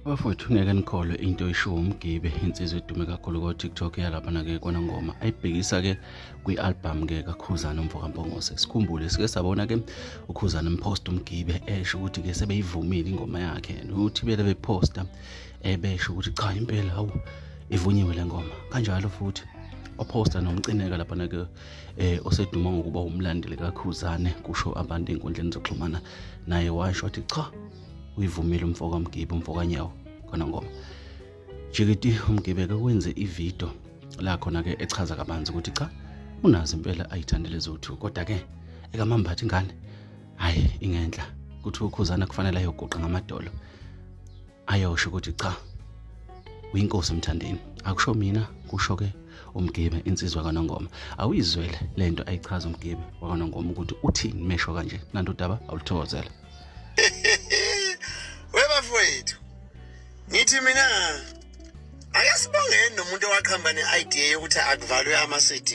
Bafowethu ngeke nikholwe into eshiwo uMgibe insizwa edume kakhulu ko TikTok yalapha ke kona ngoma ayibhekisa ke kwi-album ke kaKhuzana uMvokampongose. Sikhumbule sike sabona ke uKhuzana impost uMgibe esho ukuthi ke sebeyivumile ingoma yakhe nokuthi bele beposta besho ukuthi cha impela hawu ivunyiwe le ngoma. Kanjalo futhi oposta nomcineka lapha ke oseduma ngokuba umlandeli kaKhuzana kusho abantu einkundleni zokuxhumana naye washo wathi cha uyivumile umfoka uMgibe umfokanyawo khona ngoma. Jikiti uMgibe ke wenze ivideo la khona ke echaza kabanzi ukuthi cha unazi impela ayithandele zothu kodwa ke ekamambathi ingane hayi ingenhla kuthi uKhuzana kufanele ayoguqa ngamadolo ayosho ukuthi cha uyinkosi emthandeni akusho mina kusho ke uMgibe insizwa kaNongoma. Awuyizwele lento ayichaza uMgibe wakaNongoma ukuthi uthini mesho kanje nanto udaba awulithokozela. Webafowethu ngithi mina akasibongeni nomuntu owakhamba ne-idea yokuthi akuvalwe ama-CD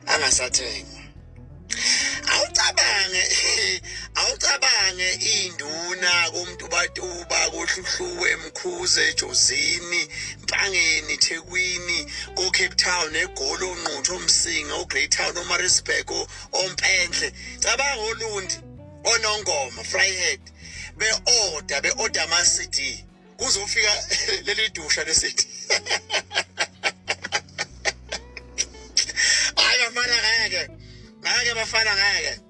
angasathengwa. Awucabange induna koMtubatuba koHluhluwe Mkhuze Jozini Mpangeni Thekwini ko-Cape Town eGoli oNquthu oMsinga oGreytown oMaritzburg oMphenhle cabanga oLundi oNongoma Vryheid be-order ama-CD kuzofika leli dusha le-CD. Hayi bafana ngeke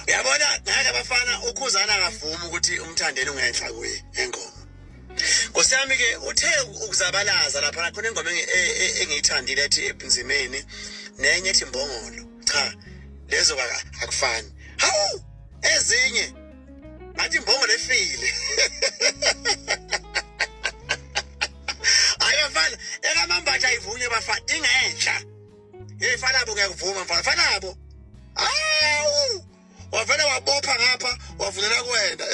uyabona ngeke bafana uKhuzana akavuma ukuthi umthandeni ungenhla kuye engoma. Nkosi yami ke uthe ukuzabalaza lapha khona ingoma engiyithandile ethi ebunzimeni nenye ethi Mbongolo. Cha lezo akufani. Hawu ezinye ngathi Mbongolo efile. Hayi bafana ekamambatha ayivunye bafana ingenhla. Yefana bo ngiyakuvuma mfana fana bo. Awu wavela wabopha ngapha wavulela kwena.